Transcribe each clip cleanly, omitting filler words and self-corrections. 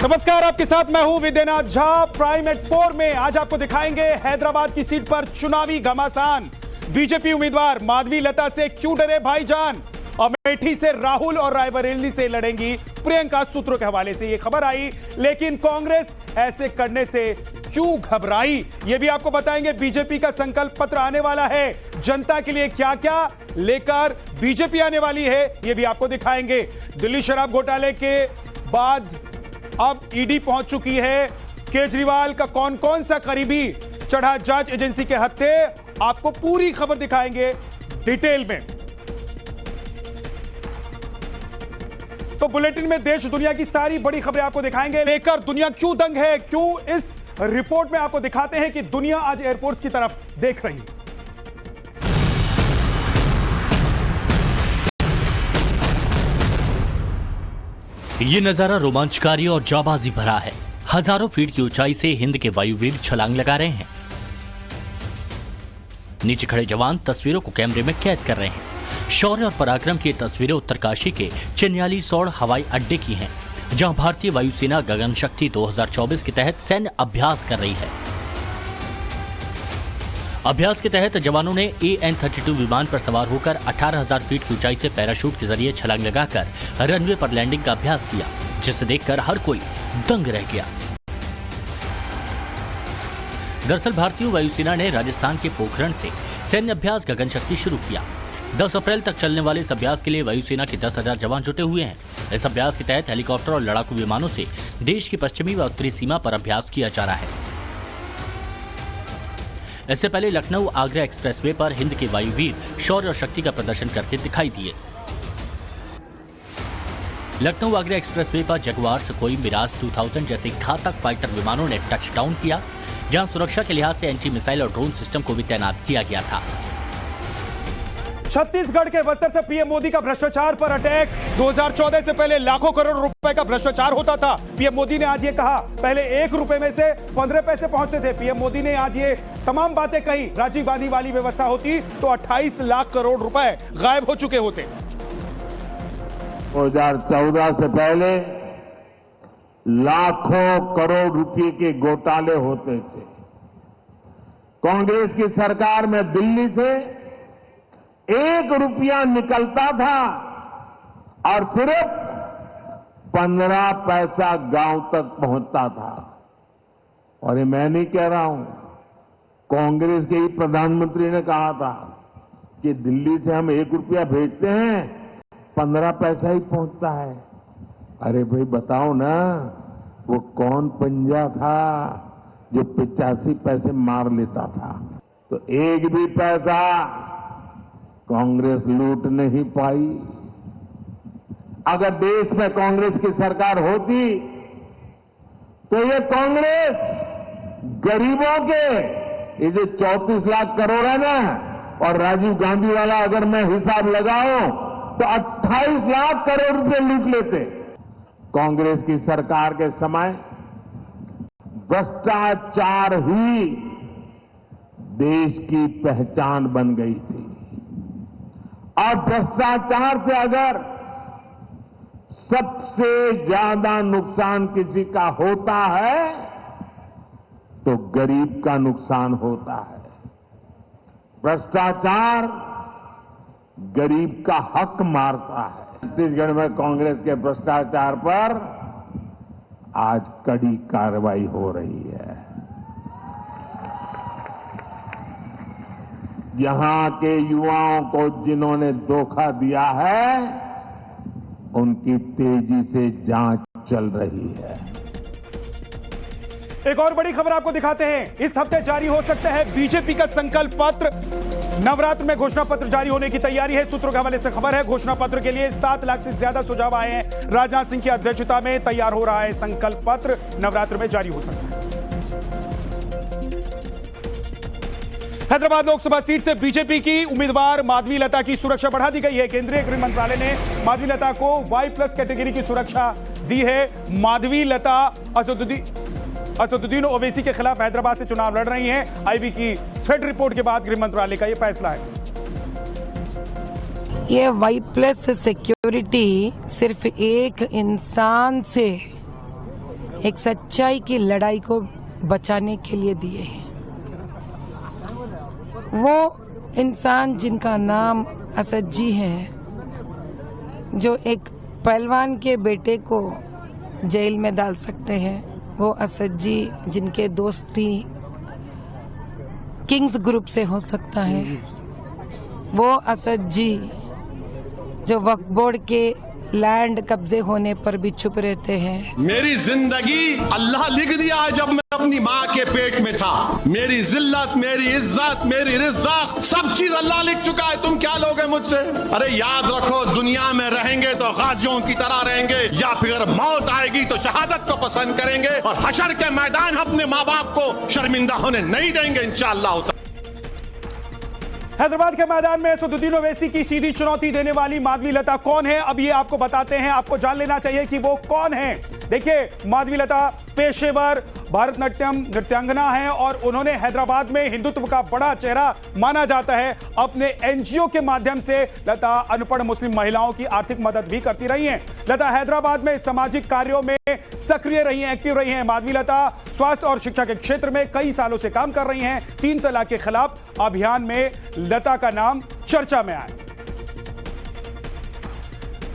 नमस्कार, आपके साथ मैं हूं विद्यानाथ झा। प्राइम एट 4 में आज आपको दिखाएंगे हैदराबाद की सीट पर चुनावी घमासान। बीजेपी उम्मीदवार माधवी लता से क्यों डरे भाईजान। अमेठी से राहुल और रायबरेली से लड़ेंगी प्रियंका। सूत्रों के हवाले से यह खबर आई, लेकिन कांग्रेस ऐसे करने से क्यों घबराई, यह भी आपको बताएंगे। बीजेपी का संकल्प पत्र आने वाला है, जनता के लिए क्या क्या लेकर बीजेपी आने वाली है, यह भी आपको दिखाएंगे। दिल्ली शराब घोटाले के बाद अब ईडी पहुंच चुकी है। केजरीवाल का कौन कौन सा करीबी चढ़ा जांच एजेंसी के हत्थे, आपको पूरी खबर दिखाएंगे डिटेल में। तो बुलेटिन में देश दुनिया की सारी बड़ी खबरें आपको दिखाएंगे। लेकर दुनिया क्यों दंग है, क्यों, इस रिपोर्ट में आपको दिखाते हैं कि दुनिया आज एयरपोर्ट की तरफ देख रही है। ये नजारा रोमांचकारी और जाबाजी भरा है। हजारों फीट की ऊंचाई से हिंद के वायुवीर छलांग लगा रहे हैं। नीचे खड़े जवान तस्वीरों को कैमरे में कैद कर रहे हैं। शौर्य और पराक्रम की तस्वीरें उत्तरकाशी के चिन्यालीसौड़ हवाई अड्डे की हैं, जहां भारतीय वायुसेना गगन शक्ति 2024 के तहत सैन्य अभ्यास कर रही है। अभ्यास के तहत जवानों ने AN-32 विमान पर सवार होकर 18,000 फीट की ऊंचाई से पैराशूट के जरिए छलांग लगाकर रनवे पर लैंडिंग का अभ्यास किया, जिसे देखकर हर कोई दंग रह गया। दरअसल भारतीय वायुसेना ने राजस्थान के पोखरण से सैन्य अभ्यास गगन शक्ति शुरू किया। 10 अप्रैल तक चलने वाले इस अभ्यास के लिए वायुसेना के 10,000 जवान जुटे हुए हैं। इस अभ्यास के तहत हेलीकॉप्टर और लड़ाकू विमानों से देश की पश्चिमी व उत्तरी सीमा पर अभ्यास किया जा रहा है। इससे पहले लखनऊ आगरा एक्सप्रेसवे पर हिंद के वायुवीर शौर्य और शक्ति का प्रदर्शन करते दिखाई दिए। लखनऊ आगरा एक्सप्रेसवे पर जगुआर, सुखोई, मिराज 2000 जैसे घातक फाइटर विमानों ने टच डाउन किया, जहां सुरक्षा के लिहाज से एंटी मिसाइल और ड्रोन सिस्टम को भी तैनात किया गया था। छत्तीसगढ़ के बस्तर से पीएम मोदी का भ्रष्टाचार पर अटैक। 2014 से पहले लाखों करोड़ रुपए का भ्रष्टाचार होता था। पीएम मोदी ने आज ये कहा, पहले 1 रुपए में से 15 पैसे पहुंचते थे। पीएम मोदी ने आज ये तमाम बातें कही। राजीव गांधी वाली व्यवस्था होती तो 28 लाख करोड़ रुपए गायब हो चुके होते। 2014 से पहले लाखों करोड़ रुपए के घोटाले होते थे। कांग्रेस की सरकार में दिल्ली से 1 रुपया निकलता था और सिर्फ 15 पैसा गांव तक पहुंचता था। और ये मैं नहीं कह रहा हूं, कांग्रेस के ही प्रधानमंत्री ने कहा था कि दिल्ली से हम 1 रुपया भेजते हैं, 15 पैसा ही पहुंचता है। अरे भाई बताओ ना, वो कौन पंजा था जो 85 पैसे मार लेता था। तो एक भी पैसा कांग्रेस लूट नहीं पाई। अगर देश में कांग्रेस की सरकार होती तो ये कांग्रेस गरीबों के ये जो 34 लाख करोड़ है ना, और राजीव गांधी वाला अगर मैं हिसाब लगाऊं तो 28 लाख करोड़ रुपए लूट लेते। कांग्रेस की सरकार के समय भ्रष्टाचार ही देश की पहचान बन गई थी। और भ्रष्टाचार से अगर सबसे ज्यादा नुकसान किसी का होता है तो गरीब का नुकसान होता है। भ्रष्टाचार गरीब का हक मारता है। छत्तीसगढ़ में कांग्रेस के भ्रष्टाचार पर आज कड़ी कार्रवाई हो रही है। यहां के युवाओं को जिन्होंने धोखा दिया है, उनकी तेजी से जांच चल रही है। एक और बड़ी खबर आपको दिखाते हैं। इस हफ्ते जारी हो सकता है बीजेपी का संकल्प पत्र। नवरात्र में घोषणा पत्र जारी होने की तैयारी है। सूत्रों के हवाले से खबर है, घोषणा पत्र के लिए 7 लाख से ज्यादा सुझाव आए हैं। राजनाथ सिंह की अध्यक्षता में तैयार हो रहा है संकल्प पत्र। नवरात्र में जारी हो सकता है। हैदराबाद लोकसभा सीट से बीजेपी की उम्मीदवार माधवी लता की सुरक्षा बढ़ा दी गई है। केंद्रीय गृह मंत्रालय ने माधवी लता को Y+ कैटेगरी की सुरक्षा दी है। माधवी लता असदुद्दीन ओवैसी के खिलाफ हैदराबाद से चुनाव लड़ रही हैं। आईबी की थ्रेड रिपोर्ट के बाद गृह मंत्रालय का यह फैसला है। ये Y+ सिक्योरिटी सिर्फ एक इंसान से एक सच्चाई की लड़ाई को बचाने के लिए दिए हैं। वो इंसान जिनका नाम असद जी है, जो एक पहलवान के बेटे को जेल में डाल सकते हैं, वो असद जी जिनके दोस्ती किंग्स ग्रुप से हो सकता है, वो असद जी जो वक्फ बोर्ड के लैंड कब्जे होने पर भी चुप रहते हैं। मेरी जिंदगी अल्लाह लिख दिया है जब मैं अपनी माँ के पेट में था। मेरी जिल्लत, मेरी इज्जत, मेरी रिज़्क़, सब चीज अल्लाह लिख चुका है। तुम क्या लोगे मुझसे? अरे याद रखो, दुनिया में रहेंगे तो गाजियों की तरह रहेंगे, या फिर मौत आएगी तो शहादत को पसंद करेंगे, और हशर के मैदान अपने माँ बाप को शर्मिंदा होने नहीं देंगे इंशाअल्लाह। हैदराबाद के मैदान में असदुद्दीन ओवैसी की सीधी चुनौती देने वाली माधवी लता कौन है, अब ये आपको बताते हैं। आपको जान लेना चाहिए कि वो कौन है। देखिए, माधवी लता पेशेवर भारतनाट्यम नृत्यांगना है और उन्होंने हैदराबाद में हिंदुत्व का बड़ा चेहरा माना जाता है। अपने एनजीओ के माध्यम से लता अनपढ़ मुस्लिम महिलाओं की आर्थिक मदद भी करती रही हैं। लता हैदराबाद में सामाजिक कार्यों में सक्रिय रही हैं, एक्टिव रही हैं। माधवी लता स्वास्थ्य और शिक्षा के क्षेत्र में कई सालों से काम कर रही हैं। 3 तलाक के खिलाफ अभियान में लता का नाम चर्चा में आया।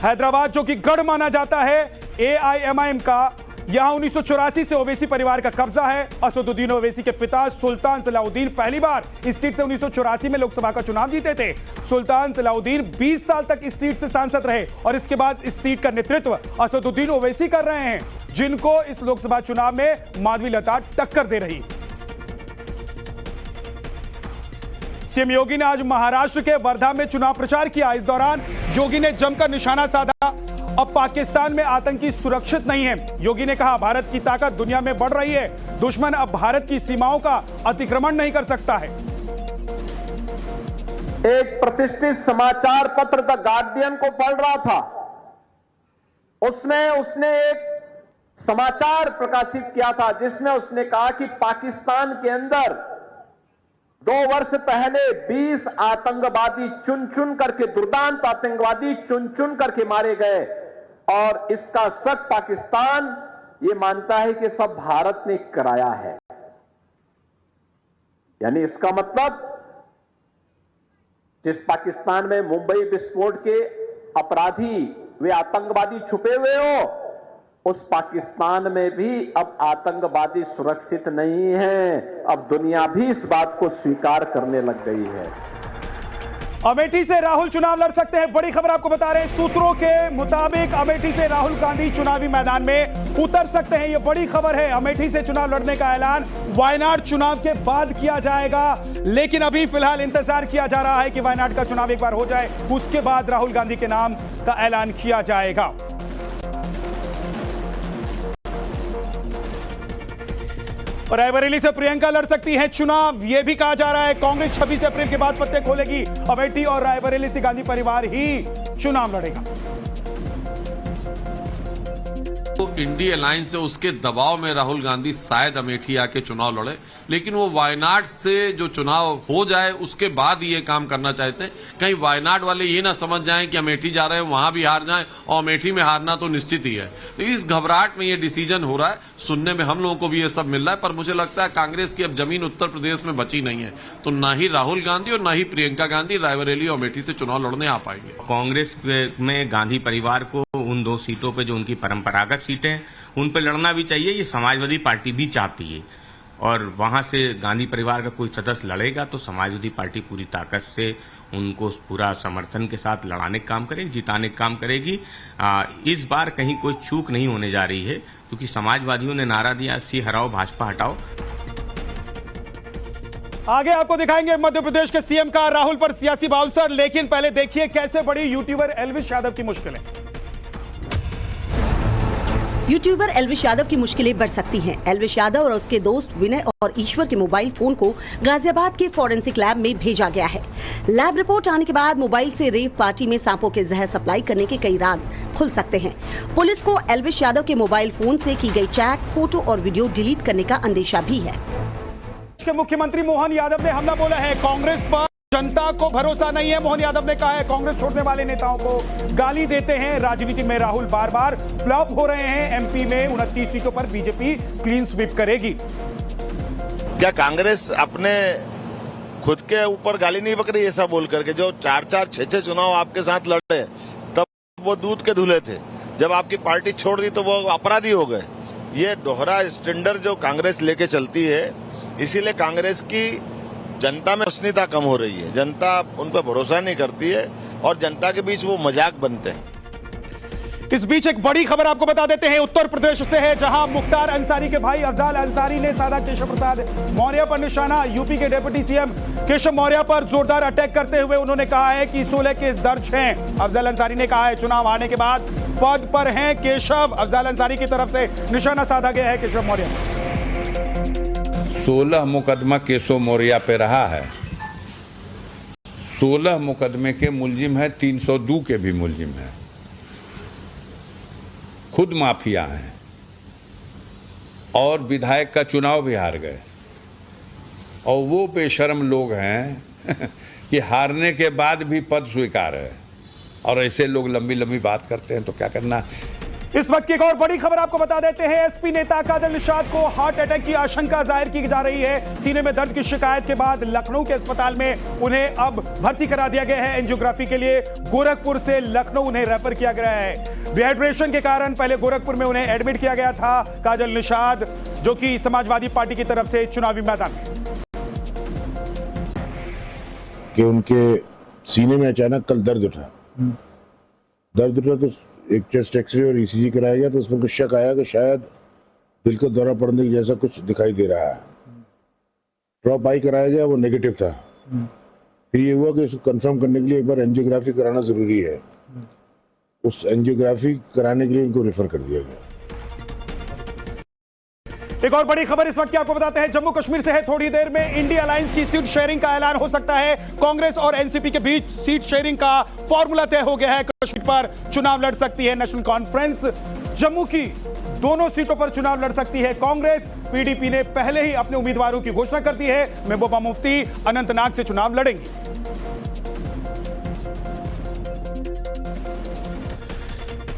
हैदराबाद जो कि गढ़ माना जाता है AIMIM का, यहां 1984 से ओवैसी परिवार का कब्जा है। असदुद्दीन ओवैसी के पिता सुल्तान सलाउद्दीन पहली बार इस सीट से 1984 में लोकसभा का चुनाव जीते थे। सुल्तान सलाउद्दीन 20 साल तक इस सीट से सांसद रहे और इसके बाद इस सीट का नेतृत्व असदुद्दीन ओवैसी कर रहे हैं, जिनको इस लोकसभा चुनाव में माधवी लता टक्कर दे रही। सीएम योगी ने आज महाराष्ट्र के वर्धा में चुनाव प्रचार किया। इस दौरान योगी ने जमकर निशाना साधा। अब पाकिस्तान में आतंकी सुरक्षित नहीं है। योगी ने कहा, भारत की ताकत दुनिया में बढ़ रही है, दुश्मन अब भारत की सीमाओं का अतिक्रमण नहीं कर सकता है। एक प्रतिष्ठित समाचार पत्र द गार्डियन को पढ़ रहा था। उसने एक समाचार प्रकाशित किया था जिसमें उसने कहा कि पाकिस्तान के अंदर 2 वर्ष पहले 20 आतंकवादी चुन चुन करके, दुर्दांत आतंकवादी चुन चुन करके मारे गए, और इसका शक पाकिस्तान ये मानता है कि सब भारत ने कराया है। यानी इसका मतलब जिस पाकिस्तान में मुंबई विस्फोट के अपराधी वे आतंकवादी छुपे हुए हो, उस पाकिस्तान में भी अब आतंकवादी सुरक्षित नहीं है। अब दुनिया भी इस बात को स्वीकार करने लग गई है। अमेठी से राहुल चुनाव लड़ सकते हैं, बड़ी खबर आपको बता रहे हैं। सूत्रों के मुताबिक अमेठी से राहुल गांधी चुनावी मैदान में उतर सकते हैं, यह बड़ी खबर है। अमेठी से चुनाव लड़ने का ऐलान वायनाड चुनाव के बाद किया जाएगा, लेकिन अभी फिलहाल इंतजार किया जा रहा है कि वायनाड का चुनाव एक बार हो जाए, उसके बाद राहुल गांधी के नाम का ऐलान किया जाएगा। और रायबरेली से प्रियंका लड़ सकती हैं चुनाव, यह भी कहा जा रहा है। कांग्रेस 26 अप्रैल के बाद पत्ते खोलेगी। अमेठी और रायबरेली से गांधी परिवार ही चुनाव लड़ेगा। तो इंडी अलायंस से उसके दबाव में राहुल गांधी शायद अमेठी आके चुनाव लड़े, लेकिन वो वायनाड से जो चुनाव हो जाए उसके बाद ये काम करना चाहते हैं। कहीं वायनाड वाले ये ना समझ जाएं कि अमेठी जा रहे हैं वहां भी हार जाएं, और अमेठी में हारना तो निश्चित ही है। तो इस घबराहट में ये डिसीजन हो रहा है। सुनने में हम लोगों को भी ये सब मिल रहा है, पर मुझे लगता है कांग्रेस की अब जमीन उत्तर प्रदेश में बची नहीं है, तो ना ही राहुल गांधी और ना ही प्रियंका गांधी रायबरेली और अमेठी से चुनाव लड़ने आ पाएंगे। कांग्रेस में गांधी परिवार को उन 2 सीटों पे जो उनकी परंपरागत सीटें उन पे लड़ना भी चाहिए, ये समाजवादी पार्टी भी चाहती है, और वहां से गांधी परिवार का कोई सदस्य लड़ेगा तो समाजवादी पार्टी पूरी ताकत से उनको पूरा समर्थन के साथ लड़ाने का काम करेगी, जिताने का काम करेगी। इस बार कहीं कोई चूक नहीं होने जा रही है, क्योंकि समाजवादियों ने नारा दिया, सी हराओ भाजपा हटाओ। आगे आपको दिखाएंगे मध्य प्रदेश के सीएम का राहुल पर सियासी बाउंसर, लेकिन पहले देखिए कैसे बड़ी यूट्यूबर एल्विश यादव की मुश्किलें। यूट्यूबर एल्विश यादव की मुश्किलें बढ़ सकती हैं। एल्विश यादव और उसके दोस्त विनय और ईश्वर के मोबाइल फोन को गाजियाबाद के फॉरेंसिक लैब में भेजा गया है। लैब रिपोर्ट आने के बाद मोबाइल से रेव पार्टी में सांपों के जहर सप्लाई करने के कई राज खुल सकते हैं। पुलिस को एल्विश यादव के मोबाइल फोन से की गई चैट, फोटो और वीडियो डिलीट करने का अंदेशा भी है। मुख्यमंत्री मोहन यादव ने हमला बोला है। कांग्रेस पर जनता को भरोसा नहीं है, मोहन यादव ने कहा है। कांग्रेस छोड़ने वाले नेताओं को गाली देते हैं। राजनीति में राहुल बार बार फ्लॉप हो रहे हैं। एमपी में 29 सीटों पर बीजेपी क्लीन स्वीप करेगी। क्या कांग्रेस अपने खुद के ऊपर गाली नहीं बक रही ऐसा बोल करके? जो 4-4, 6-6 चुनाव आपके साथ लड़े तब वो दूध के धुले थे, जब आपकी पार्टी छोड़ दी तो वो अपराधी हो गए। ये दोहरा स्टैंडर्ड जो कांग्रेस लेके चलती है, इसीलिए कांग्रेस की जनता में विश्वसनीयता कम हो रही है। जनता उन पर भरोसा नहीं करती है और जनता के बीच वो मजाक बनते हैं। इस बीच एक बड़ी खबर आपको बता देते हैं, उत्तर प्रदेश से है, जहां मुख्तार अंसारी के भाई अफजाल अंसारी ने साधा केशव प्रसाद मौर्य पर निशाना। यूपी के डिप्टी सीएम केशव मौर्य पर जोरदार अटैक करते हुए उन्होंने कहा है कि 16 केस दर्ज हैं। अफजाल अंसारी ने कहा है चुनाव हारने के बाद पद पर हैं केशव। अफजाल अंसारी की तरफ से निशाना साधा गया है केशव मौर्य। 16 मुकदमा केशव मौर्य पे रहा है। 16 मुकदमे के मुलजिम है, 302 के भी मुलजिम है। खुद माफिया हैं और विधायक का चुनाव भी हार गए। और वो बेशर्म लोग हैं कि हारने के बाद भी पद स्वीकार है। और ऐसे लोग लंबी लंबी बात करते हैं तो क्या करना। इस वक्त की एक और बड़ी खबर आपको बता देते हैं, एसपी नेता काजल निषाद को हार्ट अटैक की आशंका जाहिर की जा रही है। सीने में दर्द की शिकायत के बाद लखनऊ के अस्पताल में उन्हें अब भर्ती करा दिया गया है। एंजियोग्राफी के लिए गोरखपुर से लखनऊ उन्हें रेफर किया गया है। डिहाइड्रेशन के कारण पहले गोरखपुर में उन्हें एडमिट किया गया था। काजल निषाद जो कि समाजवादी पार्टी की तरफ से चुनावी मैदान में, कि उनके सीने में अचानक कल दर्द उठा तो एक चेस्ट एक्सरे और ईसीजी कराया गया तो उसमें कुछ शक आया कि शायद दिल को दौरा पड़ने जैसा कुछ दिखाई दे रहा है। ड्रॉप आई कराया गया, वो नेगेटिव था। फिर ये हुआ कि उसको कंफर्म करने के लिए एक बार एंजियोग्राफी कराना जरूरी है। उस एंजियोग्राफी कराने के लिए उनको रेफर कर दिया गया। एक और बड़ी खबर इस वक्त की आपको बताते हैं, जम्मू कश्मीर से है। थोड़ी देर में इंडिया अलायंस की सीट शेयरिंग का ऐलान हो सकता है। कांग्रेस और एनसीपी के बीच सीट शेयरिंग का फॉर्मूला तय हो गया है। कश्मीर पर चुनाव लड़ सकती है नेशनल कॉन्फ्रेंस। जम्मू की दोनों सीटों पर चुनाव लड़ सकती है कांग्रेस। पीडीपी ने पहले ही अपने उम्मीदवारों की घोषणा कर दी है। महबूबा मुफ्ती अनंतनाग से चुनाव लड़ेंगी।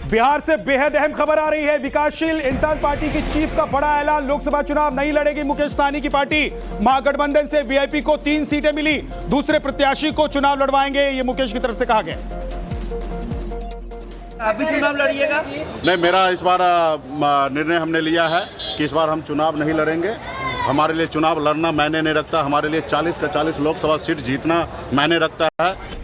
बिहार से बेहद अहम खबर आ रही है। विकासशील इंसान पार्टी की चीफ का बड़ा ऐलान, लोकसभा चुनाव नहीं लड़ेगी मुकेश सहनी की पार्टी। महागठबंधन से वीआईपी को 3 सीटें मिली, दूसरे प्रत्याशी को चुनाव लड़वाएंगे, ये मुकेश की तरफ से कहा गया। अभी चुनाव लड़िएगा? नहीं, मेरा इस बार निर्णय हमने लिया है कि इस बार हम चुनाव नहीं लड़ेंगे। हमारे लिए चुनाव लड़ना मायने नहीं रखता, हमारे लिए 40 का 40 लोकसभा सीट जीतना मायने रखता है।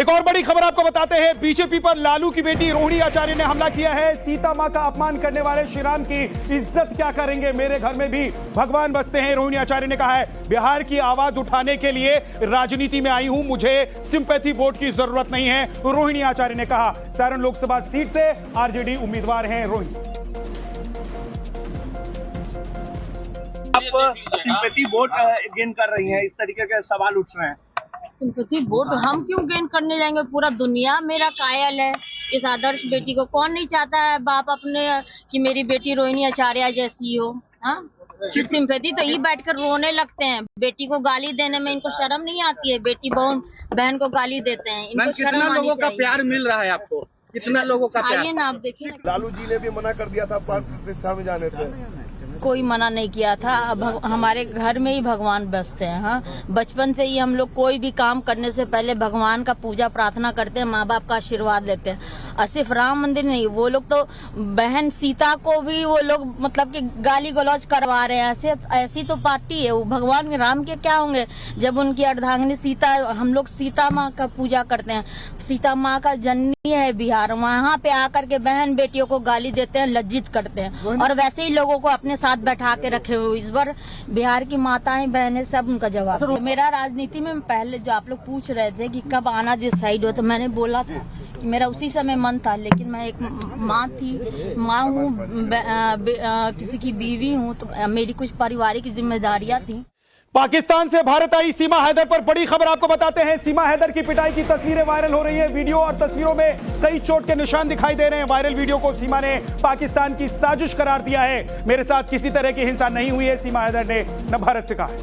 एक और बड़ी खबर आपको बताते हैं, बीजेपी पर लालू की बेटी रोहिणी आचार्य ने हमला किया है। सीता मां का अपमान करने वाले श्री राम की इज्जत क्या करेंगे, मेरे घर में भी भगवान बसते हैं। रोहिणी आचार्य ने कहा है बिहार की आवाज उठाने के लिए राजनीति में आई हूं, मुझे सिंपैथी वोट की जरूरत नहीं है, रोहिणी आचार्य ने कहा। सारण लोकसभा सीट से आरजेडी उम्मीदवार हैं रोहिणी। आप सिंपैथी वोट गेन कर रही हैं, इस तरीके के सवाल उठ रहे हैं। सिंपैथी वोट हम क्यों गेन करने जाएंगे? पूरा दुनिया मेरा कायल है इस आदर्श बेटी को। कौन नहीं चाहता है बाप अपने कि मेरी बेटी रोहिणी आचार्य जैसी हो? हाँ, सिंपैथी तो ये बैठकर रोने लगते हैं। बेटी को गाली देने में इनको शर्म नहीं आती है। बेटी बहन को गाली देते हैं, इनको शर्म आनी चाहिए। कितना लोगों का प्यार मिल रहा है आपको? कितना लोगों का प्यार? आइए ना आप देखिए। लालू जी ने भी मना कर दिया था प्रतिष्ठा में जाने से। कोई मना नहीं किया था। हमारे घर में ही भगवान बसते हैं। हाँ, बचपन से ही हम लोग कोई भी काम करने से पहले भगवान का पूजा प्रार्थना करते हैं, माँ बाप का आशीर्वाद लेते हैं। और सिर्फ राम मंदिर नहीं, वो लोग तो बहन सीता को भी वो लोग मतलब कि गाली गलौज करवा रहे हैं। ऐसी तो पार्टी है। वो भगवान राम के क्या होंगे जब उनकी अर्धांगिनी सीता, हम लोग सीता माँ का पूजा करते हैं। सीता माँ का जननी है बिहार, वहाँ पे आकर के बहन बेटियों को गाली देते हैं, लज्जित करते हैं। और वैसे ही लोगों को अपने साथ बैठा के रखे हुए। इस बार बिहार की माताएं बहनें सब उनका जवाब। मेरा राजनीति में पहले जो आप लोग पूछ रहे थे कि कब आना डिसाइड हो, तो मैंने बोला था कि मेरा उसी समय मन था। लेकिन मैं एक माँ हूँ, किसी की बीवी हूँ, तो मेरी कुछ पारिवारिक जिम्मेदारियां थी। पाकिस्तान से भारत आई सीमा हैदर पर बड़ी खबर आपको बताते हैं। सीमा हैदर की पिटाई की तस्वीरें वायरल हो रही है। वीडियो और तस्वीरों में कई चोट के निशान दिखाई दे रहे हैं। वायरल वीडियो को सीमा ने पाकिस्तान की साजिश करार दिया है। मेरे साथ किसी तरह की हिंसा नहीं हुई है, सीमा हैदर ने न भारत से कहा है।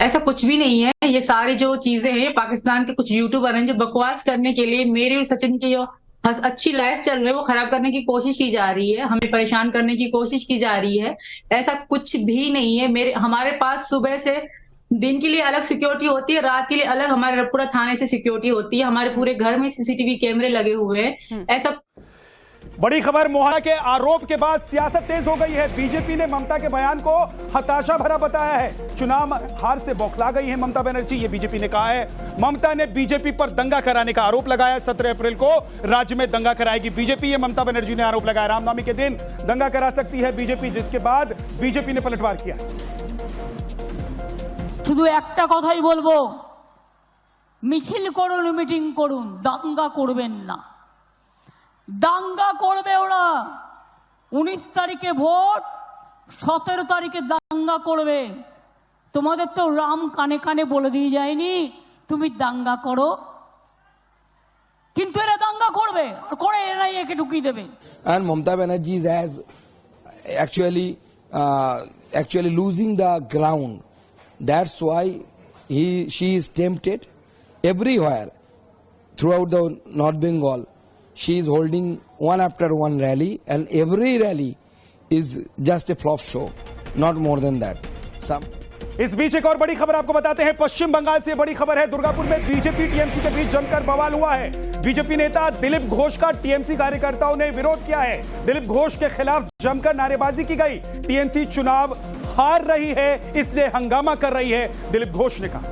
ऐसा कुछ भी नहीं है। ये सारी जो चीजें हैं पाकिस्तान के कुछ यूट्यूबर हैं जो बकवास करने के लिए मेरी और सचिन की जो अच्छी लाइफ चल रही है वो खराब करने की कोशिश की जा रही है, हमें परेशान करने की कोशिश की जा रही है। ऐसा कुछ भी नहीं है। हमारे पास सुबह से दिन के लिए अलग सिक्योरिटी होती है, रात के लिए अलग हमारे पूरा थाने से सिक्योरिटी होती है, हमारे पूरे घर में सीसीटीवी कैमरे लगे हुए हैं। ऐसा बड़ी खबर, मोहना के आरोप के बाद सियासत तेज हो गई है। बीजेपी ने ममता के बयान को हताशा भरा बताया है। चुनाव हार से बौखला गई है ममता बनर्जी, ये बीजेपी ने कहा है। ममता ने बीजेपी पर दंगा कराने का आरोप लगाया। 17 अप्रैल को राज्य में दंगा कराएगी बीजेपी, ये ममता बनर्जी ने आरोप लगाया। रामनवमी के दिन दंगा करा सकती है बीजेपी, जिसके बाद बीजेपी ने पलटवार किया। শুধু একটা কথাই বলবো, মিছিল করুন, মিটিং করুন, দাঙ্গা করবেন না। দাঙ্গা করবে ওরা। 19 তারিখে ভোট, 17 তারিখে দাঙ্গা করবে। তোমাদের তো রাম কানে কানে বলে দিয়ে যায়নি তুমি দাঙ্গা করো, কিন্তু এরা দাঙ্গা করবে আর করে এরাই একে ঢুকিয়ে দেবে। And Mamata Banerjee is actually losing the ground. That's why she is tempted everywhere throughout the North Bengal. She is holding one after one rally, and every rally is just a flop show, not more than that. इस बीच एक और बड़ी खबर आपको बताते हैं। पश्चिम बंगाल से बड़ी खबर है। दुर्गापुर में बीजेपी टीएमसी के बीच जमकर बवाल हुआ है। बीजेपी नेता दिलीप घोष का टीएमसी कार्यकर्ताओं ने विरोध किया है। दिलीप घोष के खिलाफ जमकर नारेबाजी की गई। टीएमसी चुनाव हार रही है, इसलिए हंगामा कर रही है, दिलीप घोष ने कहा।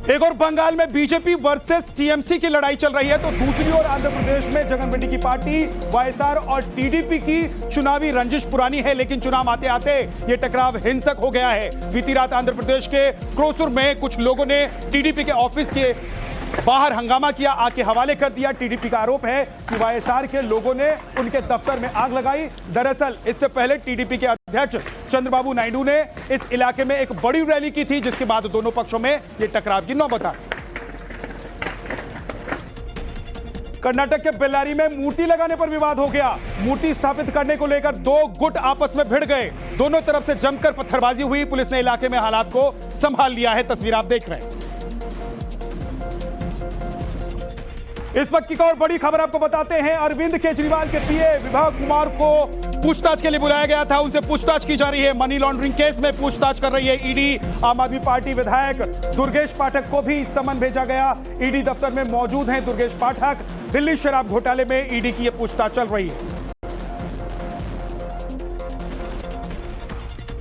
एक और बंगाल में बीजेपी वर्सेस टीएमसी की लड़ाई चल रही है, तो दूसरी ओर आंध्र प्रदेश में जगनमोहन की पार्टी वाईएसआर और टीडीपी की चुनावी रंजिश पुरानी है, लेकिन चुनाव आते आते यह टकराव हिंसक हो गया है। बीती रात आंध्र प्रदेश के क्रोसुर में कुछ लोगों ने टीडीपी के ऑफिस के बाहर हंगामा किया, आग के हवाले कर दिया। टीडीपी का आरोप है कि वाईएसआर के लोगों ने उनके दफ्तर में आग लगाई। दरअसल इससे पहले टीडीपी के अध्यक्ष चंद्रबाबू नायडू ने इस इलाके में एक बड़ी रैली की थी, जिसके बाद दोनों पक्षों में यह टकराव की नौबत आई। कर्नाटक के बेल्लारी में मूर्ति लगाने पर विवाद हो गया। मूर्ति स्थापित करने को लेकर दो गुट आपस में भिड़ गए। दोनों तरफ से जमकर पत्थरबाजी हुई। पुलिस ने इलाके में हालात को संभाल लिया है। तस्वीर आप देख रहे हैं। इस वक्त की और बड़ी खबर आपको बताते हैं। अरविंद केजरीवाल के पीए विभा कुमार को पूछताछ के लिए बुलाया गया था। उनसे पूछताछ की जा रही है। मनी लॉन्ड्रिंग केस में पूछताछ कर रही है ईडी। आम आदमी पार्टी विधायक दुर्गेश पाठक को भी समन भेजा गया। ईडी दफ्तर में मौजूद हैं दुर्गेश पाठक। दिल्ली शराब घोटाले में ईडी की यह पूछताछ चल रही है।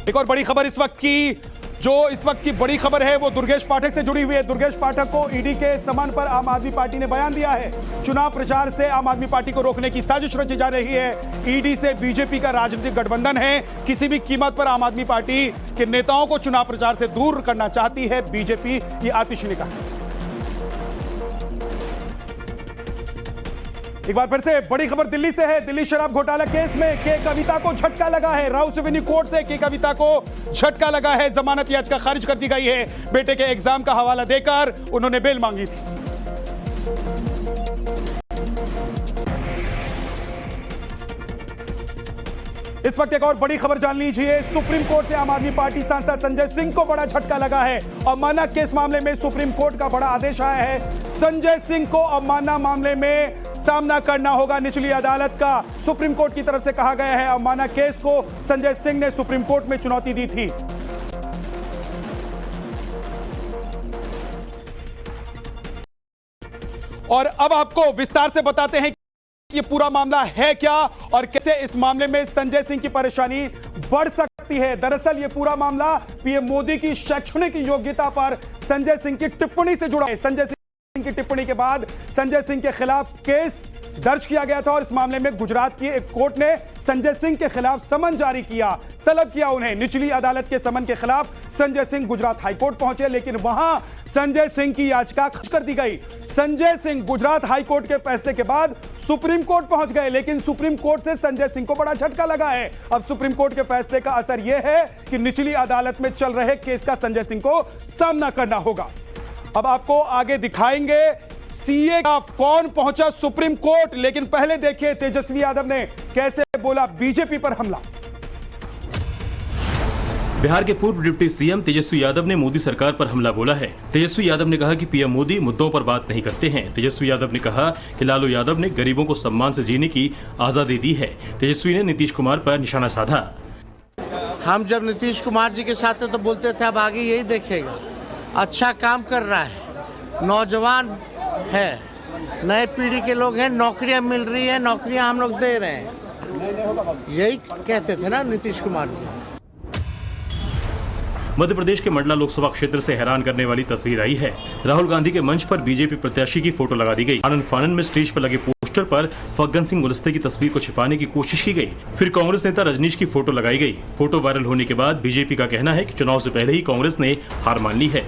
एक और बड़ी खबर इस वक्त की बड़ी खबर है वो दुर्गेश पाठक से जुड़ी हुई है। दुर्गेश पाठक को ईडी के समन पर आम आदमी पार्टी ने बयान दिया है। चुनाव प्रचार से आम आदमी पार्टी को रोकने की साजिश रची जा रही है। ईडी से बीजेपी का राजनीतिक गठबंधन है। किसी भी कीमत पर आम आदमी पार्टी के नेताओं को चुनाव प्रचार से दूर करना चाहती है बीजेपी, ये आतिशी ने कहा। एक बार फिर से बड़ी खबर दिल्ली से है। दिल्ली शराब घोटाला केस में के कविता को झटका लगा है। राउस एवेन्यू कोर्ट से के कविता को झटका लगा है। जमानत याचिका खारिज कर दी गई है। बेटे के एग्जाम का हवाला देकर उन्होंने बेल मांगी थी। इस वक्त एक और बड़ी खबर जान लीजिए। सुप्रीम कोर्ट से आम आदमी पार्टी सांसद संजय सिंह को बड़ा झटका लगा है। अवमानना केस मामले में सुप्रीम कोर्ट का बड़ा आदेश आया है। संजय सिंह को अवमानना मामले में सामना करना होगा निचली अदालत का। सुप्रीम कोर्ट की तरफ से कहा गया है अवमानना केस को संजय सिंह ने सुप्रीम कोर्ट में चुनौती दी थी। और अब आपको विस्तार से बताते हैं ये पूरा मामला है क्या और कैसे इस मामले में संजय सिंह की परेशानी बढ़ सकती है। दरअसल ये पूरा मामला पीएम मोदी की शैक्षणिक योग्यता पर संजय सिंह की टिप्पणी से जुड़ा है। संजय सिंह की टिप्पणी के बाद संजय सिंह के खिलाफ केस दर्ज किया गया था और इस मामले में गुजरात की एक कोर्ट ने संजय सिंह के खिलाफ समन जारी किया, तलब किया उन्हें। निचली अदालत के समन के खिलाफ संजय सिंह गुजरात हाईकोर्ट पहुंचे, लेकिन वहां संजय सिंह की याचिका खारिज कर दी गई। संजय सिंह गुजरात हाईकोर्ट के फैसले के बाद सुप्रीम कोर्ट पहुंच गए, लेकिन सुप्रीम कोर्ट से संजय सिंह को बड़ा झटका लगा है। अब सुप्रीम कोर्ट के फैसले का असर यह है कि निचली अदालत में चल रहे केस का संजय सिंह को सामना करना होगा। अब आपको आगे दिखाएंगे सीए का कौन पहुंचा सुप्रीम कोर्ट, लेकिन पहले देखिए तेजस्वी यादव ने कैसे बोला बीजेपी पर हमला। बिहार के पूर्व डिप्टी सीएम तेजस्वी यादव ने मोदी सरकार पर हमला बोला है। तेजस्वी यादव ने कहा कि पीएम मोदी मुद्दों पर बात नहीं करते हैं। तेजस्वी यादव ने कहा कि लालू यादव ने गरीबों को सम्मान से जीने की आजादी दी है। तेजस्वी ने नीतीश कुमार पर निशाना साधा। हम जब नीतीश कुमार जी के साथ थे तो बोलते थे अब आगे यही देखेगा, अच्छा काम कर रहा है, नौजवान है, नए पीढ़ी के लोग हैं, नौकरियां मिल रही है, नौकरियां हम लोग दे रहे हैं, यही कहते थे ना नीतीश कुमार जी। मध्य प्रदेश के मंडला लोकसभा क्षेत्र से हैरान करने वाली तस्वीर आई है। राहुल गांधी के मंच पर बीजेपी प्रत्याशी की फोटो लगा दी गई। आनंद फानन में स्टेज पर लगे पोस्टर पर फग्गन सिंह गुलस्ते की तस्वीर को छिपाने की कोशिश की गई। फिर कांग्रेस नेता रजनीश की फोटो लगाई गई। फोटो वायरल होने के बाद बीजेपी का कहना है कि चुनाव से पहले ही कांग्रेस ने हार मान ली है।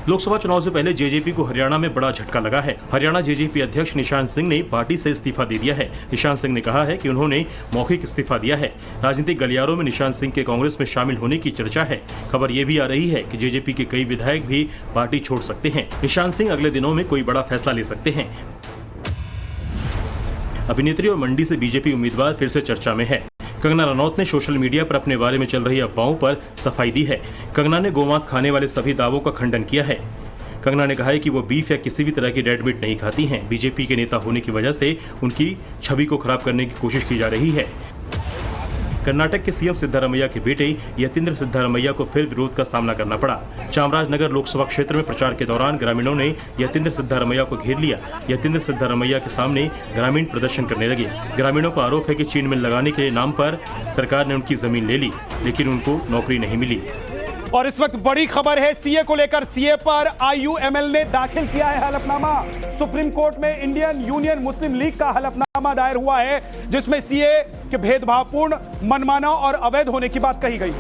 लोकसभा चुनाव से पहले जेजेपी को हरियाणा में बड़ा झटका लगा है। हरियाणा जेजेपी अध्यक्ष निशांत सिंह ने पार्टी से इस्तीफा दे दिया है। निशांत सिंह ने कहा है कि उन्होंने मौखिक इस्तीफा दिया है। राजनीतिक गलियारों में निशांत सिंह के कांग्रेस में शामिल होने की चर्चा है। खबर ये भी आ रही है कि जेजेपी के कई विधायक भी पार्टी छोड़ सकते हैं। निशांत सिंह अगले दिनों में कोई बड़ा फैसला ले सकते हैं। अभिनेत्री और मंडी से बीजेपी उम्मीदवार फिर से चर्चा में है। कंगना रनौत ने सोशल मीडिया पर अपने बारे में चल रही अफवाहों पर सफाई दी है। कंगना ने गोमांस खाने वाले सभी दावों का खंडन किया है। कंगना ने कहा है कि वो बीफ या किसी भी तरह की रेड मीट नहीं खाती हैं। बीजेपी के नेता होने की वजह से उनकी छवि को खराब करने की कोशिश की जा रही है। कर्नाटक के सीएम सिद्धारमैया के बेटे यतींद्र सिद्धारमैया को फिर विरोध का सामना करना पड़ा। चामराजनगर लोकसभा क्षेत्र में प्रचार के दौरान ग्रामीणों ने यतींद्र सिद्धारमैया को घेर लिया। यतींद्र सिद्धारमैया के सामने ग्रामीण प्रदर्शन करने लगे। ग्रामीणों का आरोप है कि चीन मिल लगाने के नाम पर सरकार ने उनकी जमीन ले ली, लेकिन उनको नौकरी नहीं मिली। और इस वक्त बड़ी खबर है सीए को लेकर। सीए पर आईयूएमएल ने दाखिल किया है हलफनामा। सुप्रीम कोर्ट में इंडियन यूनियन मुस्लिम लीग का हलफनामा दायर हुआ है, जिसमें सीए के भेदभावपूर्ण, मनमाना और अवैध होने की बात कही गई।